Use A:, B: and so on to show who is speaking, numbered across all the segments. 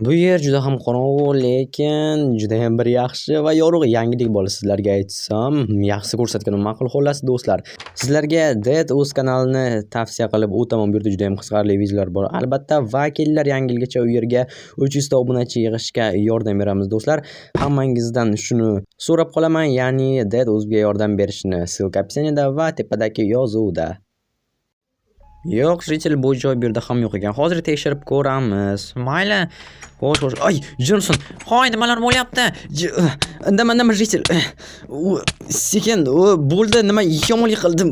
A: Bu yer juda ham qorong'u, lekin judayam bir yaxshi va yorug' yangilik bor sizlarga aytsam, yaxshi ko'rsatganim ma'qul. Xullas do'stlar, sizlarga Dead Uz kanalini tavsiya qilib o'taman. Bu yerda judayam qiziqarli videolar bor. Albatta, vakillar yangi yilgacha u yerga 300 ta obunachi yig'ishga yordam beramiz do'stlar. Hammangizdan shuni so'rab qolaman, ya'ni Dead Uzga yordam berishni. Ссылка описаниеda va tepadagi yozuvda. Yo'q, Ritel bu joy bu yerda ham yo'q ekan. Hozir tekshirib ko'ramiz. Mayli. Xo'sh. Ay, Johnson. Hoy, nimalar bo'lyapti? Indama Ritel. Sekin, bo'ldi, nima yomonlik qildim.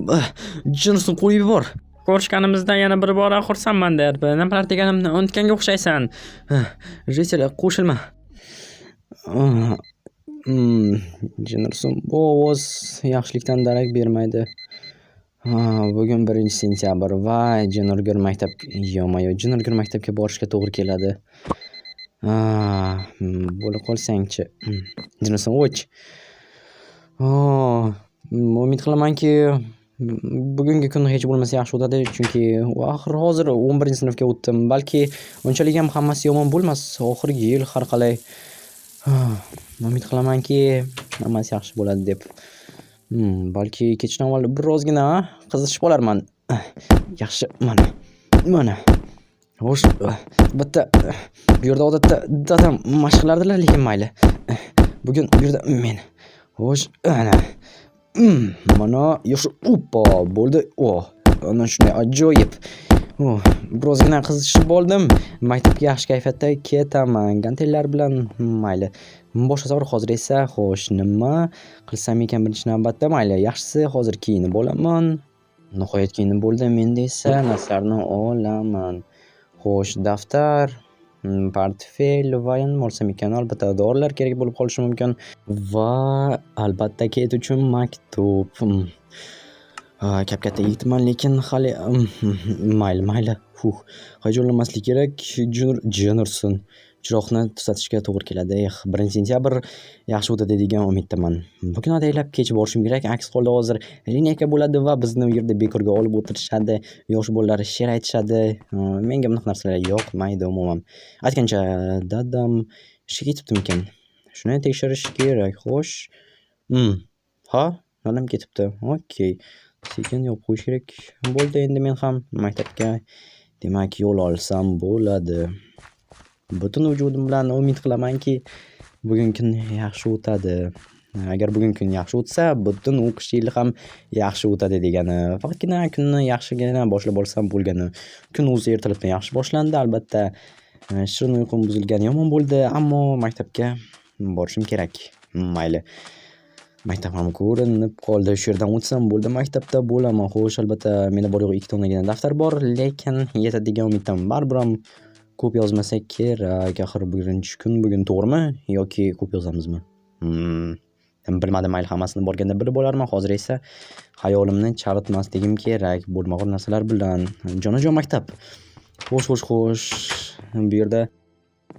A: Johnson qo'yib yubor.
B: Ko'rishganimizdan yana bir bora xursandman derdi. Nimalar deganimni unutganga o'xshaysan.
A: Ritel, qo'shilma. Johnson, bu ovoz yaxshilikdan darak bermaydi. Bugun 1-sentyabr va Jenurgur Jenurgur maktabga borishga to'g'ri keladi. Bo'la qolsang-chi. Johnson, o'ch. Umid qilamanki, bugungi kun hech bo'lmasa yaxshi o'tadi, chunki axir hozir 11-sinfga o'tdim. Balki unchalik ham hammasi yomon bo'lmas. Oxirgi yil har qalay. Umid qilamanki, hammasi yaxshi bo'ladi deb. Balki kechdan avval birozgina qizishib olarman. Yaxshi, mana. Xo'sh, bitta bu yerda odatda dadam mashq qilardilar, lekin mayli. Bugun bu yerda men. Xo'sh, ana. Mana yosh bo'ldi. Ana shunday ajoyib. Birozgina qizishib oldim. Maktabga yaxshi kayfiyatda ketaman. Gantellar bilan mayli. Boshqa savol hozir esa, xo'sh, nima qilsam ekan birinchi navbatda? Mayli, yaxshisi hozir kiyinib olaman. Nihoyat kiyinib bo'ldim. Endi esa narsalarni olaman. Xo'sh, daftar, portfel va nima olsam ekan? Albatta, dorilar kerak bo'lib qolishi mumkin va albatta ket uchun maktub. Katta yigitman, lekin hali mayli. Hayajonlanmaslik kerak. Johnson. Chiroqni tuzatishga to'g'ri keladi. 1-sentyabr yaxshi o'tadi degan umiddaman. Bugun ataylab kech borishim kerak. Aks holda hozir lineyka bo'ladi va bizni u yerda bekorga olib o'tirishadi. Yosh bolalar she'r aytishadi. Menga bunaqa narsalar yoqmaydi umuman. Aytgancha, dadam ishga ketibdimikan? Shuni tekshirish kerak. Xo'sh. Dadam ketibdi. Okey. Sekin yopib qo'yish kerak. Bo'ldi, endi men ham maktabga demak yo'l olsam bo'ladi. Butun vujudim bilan umid qilamanki, bugungi kun yaxshi o'tadi. Agar bugungi kun yaxshi o'tsa, butun o'qish yili ham yaxshi o'tadi degani. Faqatgina kunni yaxshigina boshlab olsam bo'lgani. Kun o'zi ertalabdan yaxshi boshlandi, albatta. Shirin uyqum buzilgani yomon bo'ldi, ammo maktabga borishim kerak. Mayli. Maktab ham ko'rinib qoldi. Shu yerdan o'tsam bo'ldi, maktabda bo'laman. Xo'sh, albatta, menda bor yo'q 2 tonagina daftar bor, lekin yetadigan umiddaman. Baribir ham ko'p yozmasak kerak. Axir kun bugun to'g'rimi yoki ko'p yozamizmi? Bilmadim, mayli, hammasini borganda bilib olarman. Hozir esa xayolimni charitmasligim kerak bo'lmag'ur narsalar bilan. Jonajon maktab. Xo'sh. Bu yerda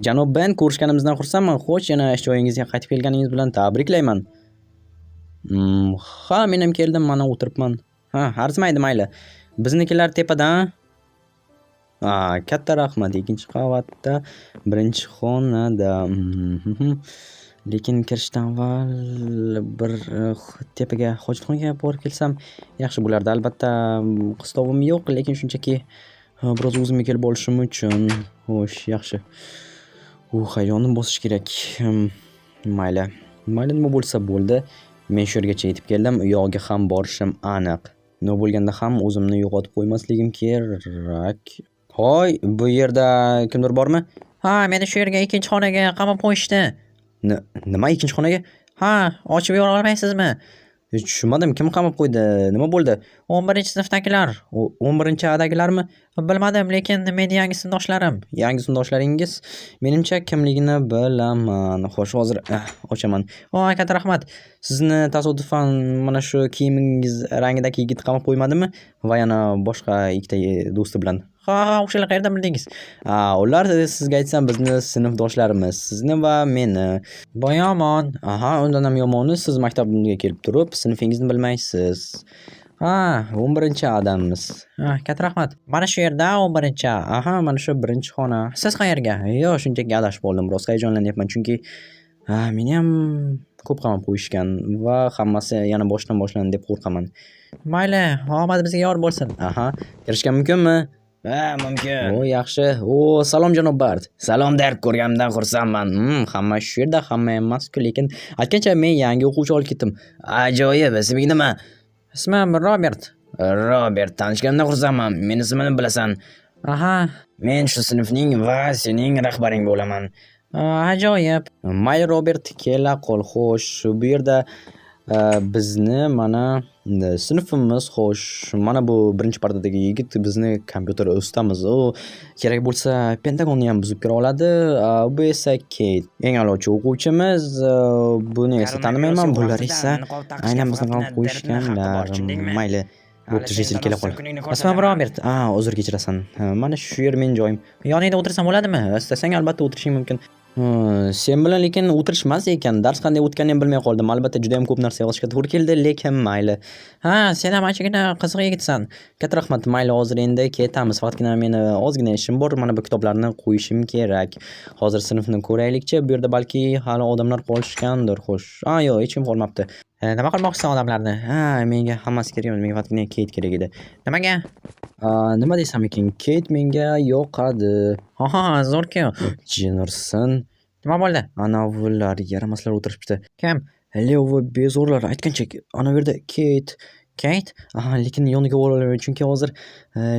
A: janob Ben, ko'rishganimizdan xursandman. Xo'sh, yana ish joyingizga qaytib kelganingiz bilan tabriklayman. Men ham keldim, mana o'tiribman. Arzimaydi, mayli. Biznikilar tepadan. Katta rahmat. 2-qavatda, 1-xonada. Lekin kirishdan avval bir tepaga hojatxonaga borib kelsam yaxshi bo'lardi. Albatta, qistovim yo'q, lekin shunchaki biroz o'zimga kelib olishim uchun. Xo'sh, yaxshi. Hayonim bosish kerak. Mayli, nima bo'lsa bo'ldi. Men shu yergacha yetib keldim. U yoqqa ham borishim aniq. Nima bo'lganda ham o'zimni yo'qotib qo'ymasligim kerak. Hoy, bu yerda kimdir bormi?
B: Meni shu yerga 2-xonaga qamab qo'yishdi.
A: Nima 2-xonaga?
B: Ochib yura olmaysizmi?
A: Tushunmadim, kim qamab qo'ydi? Nima bo'ldi?
B: 11-sinfdagilar.
A: 11-adagilarmi?
B: Bilmadim, lekin meni yangi sinfdoshlarim.
A: Yangi sinfdoshlaringiz? Menimcha kimligini bilaman. Xo'sh, hozir ochaman.
B: Katta rahmat.
A: Sizni tasodifan mana shu kiyimingiz rangidagi yigit qamab qo'ymadimi? Va yana boshqa ikkita do'sti bilan.
B: O'shalar qayerdan bildingiz?
A: Ular sizga aytsam bizni sinfdoshlarimiz, sizni va meni.
B: Yomon.
A: Undan ham yomoni, siz maktabimizga kelib turib, sinfingizni bilmaysiz. Ha, 11 odammiz. Ha, katta rahmat. Mana shu yerda 11. Aha, mana shu birinchi xona. Siz qayerga? Yo'q, shunchaki adashib qoldim. Biroz hayajonlanyapman chunki meni ham ko'p qamab qo'yishgan va hammasi yana boshdan boshlandi deb qo'rqaman. Mayli, omad bizga yor bo'lsin. Aha, kirishga mumkinmi? Ha, mumkin. O, yaxshi. O, salom janob Bart. Salom deb ko'rganimdan xursandman. Hamma shu yerda, hamma emas-ku, lekin aytgancha men yangi o'quvchi olib ketdim. Ajoyib. Isming nima? Ismim Robert. Robert, tanishganimdan xursandman. Meni ismimni bilasan. Aha, men shu sinfning va sening rahbaring bo'laman. Ajoyib. Mayli Robert, kela qol. Xo'sh, bu yerda bizni mana sinfimiz, xo'sh, mana bu birinchi partadagi yigit bizni kompyuter ustamiz. U kerak bo'lsa Pentagonni ham buzib kira oladi. Bu esa Kate, eng a'lochi o'quvchimiz. Buni esa tanimayman, bular esa aynan bizni qamab qo'yishganlar. Mayli. Bo'pti, Jessel kela qol. Ismim Robert. Uzr kechirasan. Mana shu yer mening joyim. Yoningda o'tirsam bo'ladimi? Istasang albatta o'tirishing mumkin. Sen bilan lekin o'tirishmas ekan. Dars qanday o'tganini ham bilmay qoldim. Albatta juda ham ko'p narsa yozishga to'g'ri keldi, lekin mayli. Ha, sen ham anchagina qiziq yigitsan. Katta rahmat. Mayli, hozir endi ketamiz. Faqatgina meni ozgina ishim bor. Mana bu kitoblarni qo'yishim kerak. Hozir sinfni ko'raylikchi. Bu yerda balki hali odamlar qolishgandir. Xo'sh. Yo'q, hech kim qolmabdi. Nima qilmoqchisan odamlarni? Menga hammasi kerak emas. Menga faqatgina Kate kerak edi. Nimaga? Nima desam ekan? Kate menga yoqadi. Zo'r-ku. Jinursin. Nima bo'ldi? Anavilar yaramaslar o'tiribdi. Kim? Leo va bezorlar aytgancha, ana bu yerda Kate. Kate? Lekin yoniga borolmayman chunki hozir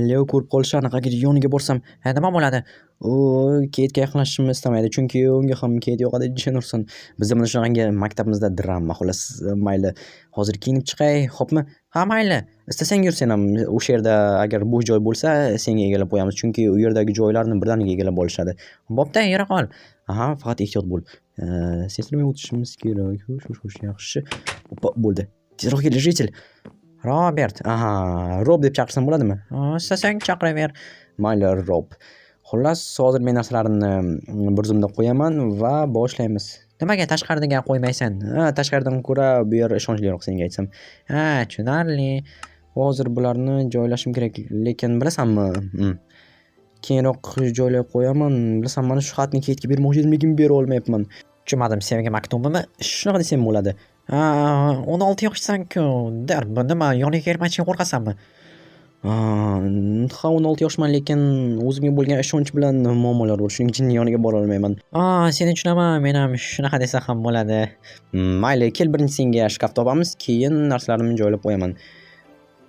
A: Leo ko'rib qolishi aniq. Agar yoniga borsam, nima bo'ladi? U Kate'ga yaqinlashishimni istamaydi chunki unga ham Kate yoqadi. Jinursin. Bizda mana shunaqangi maktabimizda drama, xolos. Mayli, hozir kiyinib chiqay, xo'pmi? Ha, mayli. Istasang yur sen ham o'sha yerda agar bo'sh joy bo'lsa, senga egallab qo'yamiz chunki u yerdagi joylarni birdaniga egallab olishadi. Bo'pti, yura qol. Faqat ehtiyot bo'l. Seslamay o'tishimiz kerak. Xo'sh, yaxshi. Bo'ldi. Tezroq kel, Jessel. Robert. Rob deb chaqirsam bo'ladimi? Istasang chaqiraver. Mayli, Rob. Xullas, hozir men narsalarimni bir zumda qo'yaman va boshlaymiz. Nimaga tashqaridan qo'ymaysan? Tashqaridan ko'ra bu yer ishonchliroq senga aytsam. Tushunarli. Hozir bularni joylashim kerak, lekin bilasanmi? Keyinroq joylab qo'yaman. Bilasan, mana shu xatni Kate'ga bermoqchi edim, lekin bera olmayapman. Tushunmadim, sevgi maktubimi? Shunaqa desam bo'ladi. 16 yoshsan-ku. Bu nima, yoniga kelmasdan qo'rqasanmi? 16 yoshman, lekin o'zimga bo'lgan ishonch bilan muammolar bor. Shuning uchun yoniga bora olmayman. Seni tushunaman, men ham shunaqa desa ham bo'ladi. Mayli, kel birinchi senga shkaf topamiz, keyin narsalarimni joylab qo'yaman.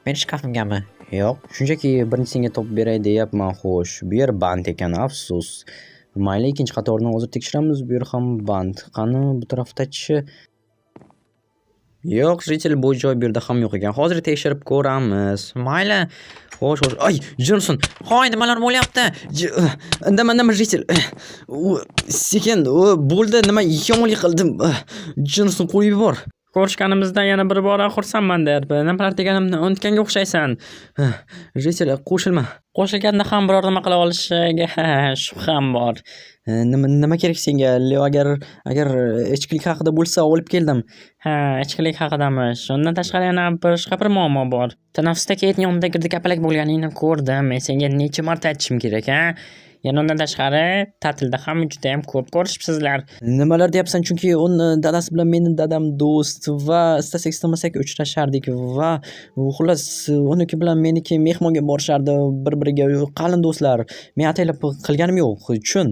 A: Meni shkafimgami? Yo'q, shunchaki birinchi senga topib beray deyapman. Xo'sh, bu yer band ekan, afsus. Mayli, ikkinchi qatorni hozir tekshiramiz. Bu yer ham band. Qani bu tarafda-chi? Yo'q, Jessel, bu joy bu yerda ham yo'q ekan. Hozir tekshirib ko'ramiz. Mayli. Xo'sh. Ay, Johnson. Hoy, nimalar bo'lyapti? Indama Jessel. Sekin, bo'ldi, nima yomonlik qildim. Johnson, qo'yib yubor.
B: Ko'rishganimizda yana bir bora xursandman derdi. Nimalar deganimni unutganga o'xshaysan.
A: Jessel, qo'shilma.
B: Qo'shilganda ham biror nima qila olishiga shubham bor.
A: Nima kerak senga? Leo agar ichkilik haqida bo'lsa olib keldim.
B: Ichkilik haqidamish. Undan tashqari yana bir muammo bor. Tanaffusda Kate'ning yonida girdik-apalak bo'lganingni ko'rdim. Men senga necha marta aytishim kerak, Yana undan tashqari ta'tilda ham juda ham ko'p ko'rishibsizlar.
A: Nimalar deyapsan? Chunki uni dadasi bilan meni dadam do'st va istasak istamasak uchrashardik va xullas uniki bilan meniki mehmonga borishardi bir-biriga, qalin do'stlar. Men ataylab qilganim yo'q, tushun.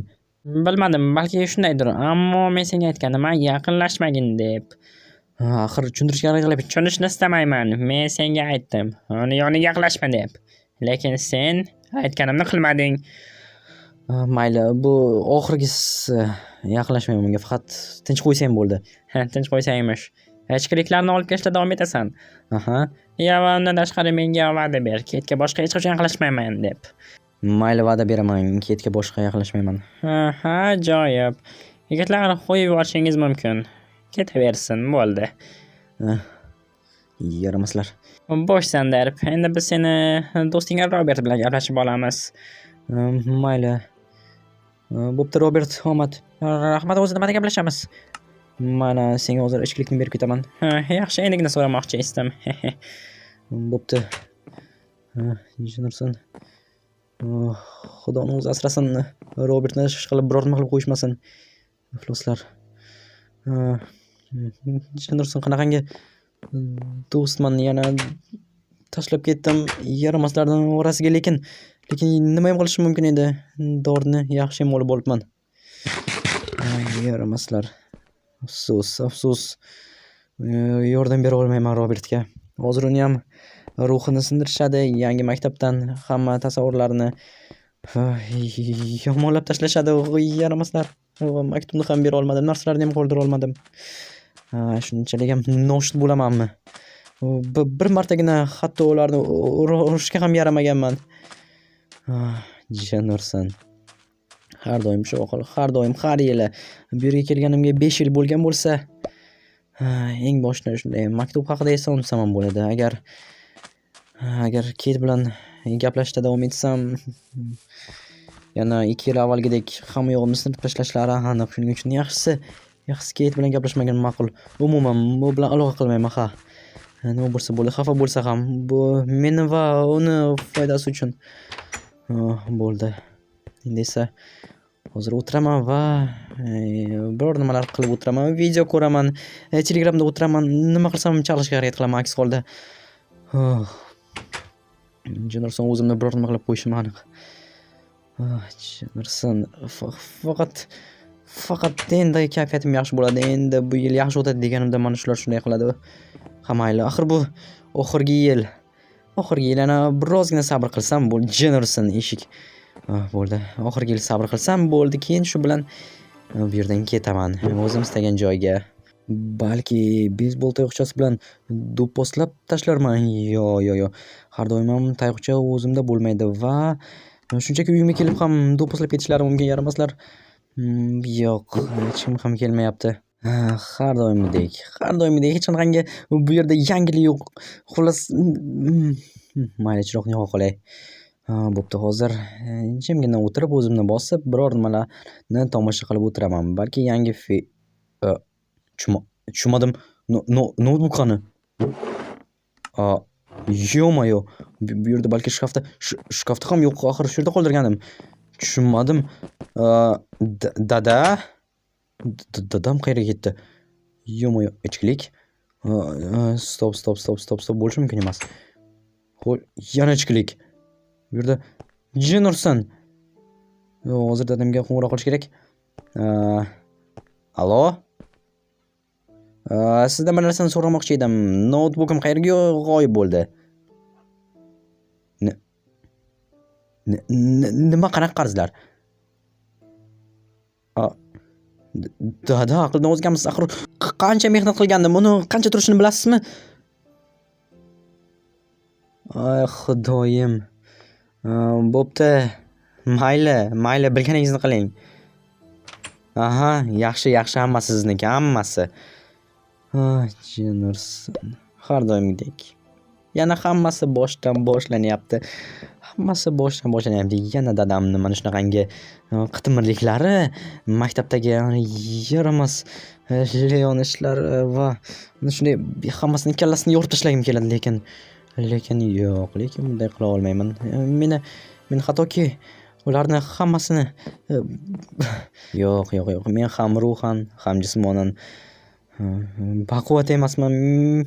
B: Bilmadim, balki shundaydir, ammo men senga aytganim yaqinlashmagin deb.
A: Axir tushuntirishga harakat qilib,
B: tushunishni istamayman. Men senga aytdim, uni yoniga yaqinlashma deb. Lekin sen aytganimni qilmading.
A: Mayli, bu oxirgisi. Yaqinlashmayman unga, faqat tinch qo'ysang bo'ldi.
B: Tinch qo'ysangmish. Ichkiliklarni olib kelishda davom etasan. Va undan tashqari menga va'da ber, Kate'ga boshqa hech qachon yaqinlashmayman deb.
A: Mayli, va'da beraman, Kate'ga boshqa yaqinlashmayman.
B: Joyib. Yigitlar, qo'yib yuborishingiz mumkin. Ketaversin, bo'ldi.
A: Yaramaslar.
B: Bo'shsan derib. Endi biz seni do'sting Robert bilan gaplashib olamiz.
A: Mayli. Bo'pti, Robert, omad.
B: Rahmat, o'zi nimada gaplashamiz?
A: Mana senga hozir ichkilikni berib ketaman.
B: Yaxshi, endigina so'ramoqchi edim.
A: Bo'pti. Jennerson. Xudoning o'zi asrasin. Robertni shish qilib biror nima qilib qo'yishmasin. Ifloslar. Jennerson qanaqangi do'stman, yana tashlab ketdim yaramaslardan orasiga, lekin nima ham qilishim mumkin edi? Dorini yaxshi ham olib olibman. Yaramaslar. Afsus. Yordam bera olmayman Robertga. Hozir uni ham ruhini sindirishadi, yangi maktabdan hamma tasavvurlarini yomonlab tashlashadi. Yaramaslar. Maktubni ham bera olmadim, narsalarni ham qo'ldira olmadim. Shunchalik ham noshud bo'lamanmi? Bir martagina hatto ularni urishga ham yaramaganman. Jennerson. Har doim shu ho'l, har doim, har yili. Bu yerga kelganimga 5 yil bo'lgan bo'lsa, eng boshida shunday maktub haqida eslonsam ham bo'ladi. Agar Kate bilan gaplashishda davom etsam, yana 2 yil avvalgidek hamma yo'g'imni sinib tashlashlari aniq. Shuning uchun yaxshisi Kate bilan gaplashmagan ma'qul. Umuman u bilan aloqa qilmayman, ha. Nima bo'lsa bo'ldi, xafa bo'lsa ham, bu meni va uni foydasi uchun. Bo'ldi. Endi esa hozir o'tiraman va biror nimalar qilib o'tiraman, video ko'raman, Telegramda o'tiraman, nima qilsam chalishga harakat qilaman, aks holda. Jennerson o'zimni biror nima qilib qo'yishim aniq. Jennerson faqat endi kayfiyatim yaxshi bo'ladi, endi bu yil yaxshi o'tadi deganimda mana shular shunday qiladi. Ha mayli, axir bu oxirgi yil. Yana birozgina sabr qilsam bo'ldi. Jennerson eshik. Bo'ldi. Oxirgi yil sabr qilsam bo'ldi, keyin shu bilan bu yerdan ketaman. O'zim istagan joyga. Balki beysbol tayoqchasi bilan do'pposlab tashlarman. Yo. Har doim ham tayoqcha o'zimda bo'lmaydi va shunchaki uyimga kelib ham do'pposlab ketishlari mumkin. Yaramaslar. Yo'q, hech kim ham kelmayapti. Har doimgidek hech qanaqangi bu yerda yangilik yo'q. Xullas, mayli, chiroqni yoqa qolay. Bo'pti, hozir jimgina o'tirib, o'zimni bosib, biror nimalarni tomosha qilib o'tiraman. Balki yangi tushunmadim. Notebook qani? Yo'q-mayo. Bu yerda balki shkafda ham yo'q, oxir shu yerda qoldirganim. Tushunmadim. Dadam qayerga ketdi? Yo'q-mayo, ichkilik. Stop bo'lishi mumkin emas. Xo'p, yana ichkilik. Bu yerda Jennerson. Hozir dadamga qo'ng'iroq qilish kerak. Alo? Sizdan bir narsani so'ramoqchi edim. Notebookim qayerga g'oyib bo'ldi? Nima qanaqa qarzlar? Dada, aqldan ozganmisiz? Axir qancha mehnat qilgandim, uni qancha turishini bilasizmi? Xudoyim. Bo'pti. Mayli, bilganingizni qiling. Yaxshi, hammasi sizniki, hammasi. Jennerson. Har doimgidek. Yana hammasi boshdan boshlanyapti. Yana dadamni mana shunaqangi qitmirliklari, maktabdagi yaramas Leon ishlari va shunday hammasini kallasini yorib tashlagim keladi, lekin yo'q, bunday qila olmayman. Men xatoki ularni hammasini yo'q. Men ham ruhan, ham jismonan baquvvat emasman.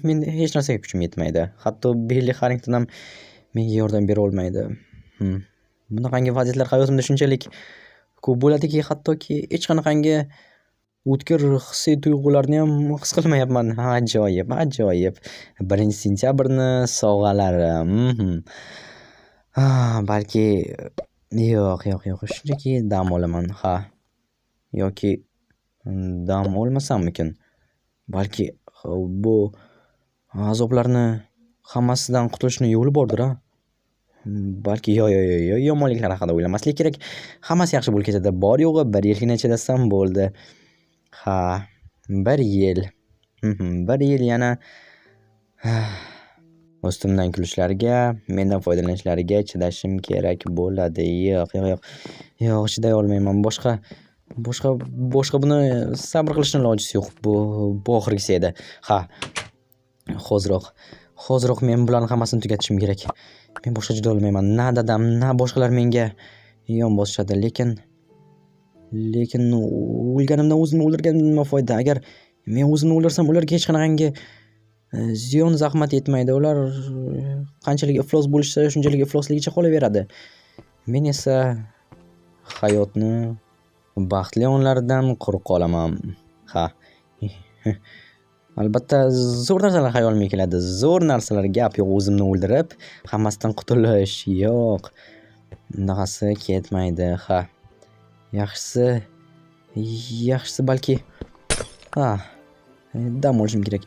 A: Men hech narsaga kuchim yetmaydi. Hatto Billi Harrington ham menga yordam bera olmaydi. Bunaqangi vaziyatlar hayotimda shunchalik ko'p bo'ladiki, hattoki hech qanaqangi o'tkir hissiy tuyg'ularni ham his qilmayapman. Ajoyib. 1-sentyabrni sovg'alarim. Balki yo'q. Shunchaki dam olaman, ha. Yoki dam olmasammikin? Balki bu azoblarni hammasidan qutulishning yo'li bordir, ha. Balki yomonliklar haqida o'ylamaslik kerak. Hammasi yaxshi bo'lib ketadi. Bor yo'g'i 1 yilgina chidasam bo'ldi. Ha, 1 yil. 1 yil yana ustimdan kulishlariga, mendan foydalanishlariga chidashim kerak bo'ladi. Yo'q, chiday olmayman. Boshqa buni sabr qilishning ilojisi yo'q. Bu oxirgisi edi. Ha. Hoziroq men bularning hammasini tugatishim kerak. Men boshqa chiday olmayman. Na dadam, na boshqalar menga yon bosishadi, lekin o'lganimdan o'zimni o'ldirganimdan nima foyda? Agar men o'zimni o'ldirsam, ularga hech qanaqangi ziyon zahmat yetmaydi. Ular qanchalik iflos bo'lishsa, shunchalik iflosligicha qolaveradi. Men esa hayotni baxtli onlaridan quruq qolaman. Ha. Albatta zo'r narsalar hayolimga keladi. Zo'r narsalar, gap yo'q, o'zimni o'ldirib, hammasidan qutulish yo'q. Bunaqasi ketmaydi. Ha. Yaxshisi balki dam olishim kerak.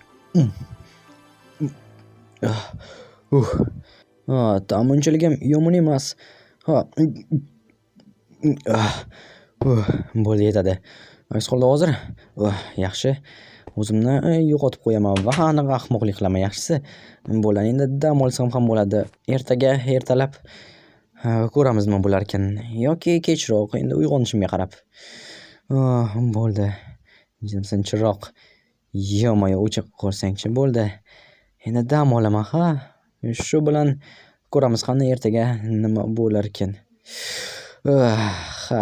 A: Ta'm unchalik ham yomon emas. Bo'ldi, yetadi. Aks holda hozir yaxshi. O'zimni yo'qotib qo'yaman va anaqa ahmoqlik qilaman. Yaxshisi bo'ladi. Endi dam olsam ham bo'ladi. Ertalab ko'ramiz nima bo'lar ekan. Yoki kechroq, endi uyg'onishimga qarab. Bo'ldi. Jimsin chiroq. Yo'q, o'chib qolsang-chi, bo'ldi. Endi dam olaman, ha. Shu bilan ko'ramiz qani ertaga nima bo'lar ekan. Ha.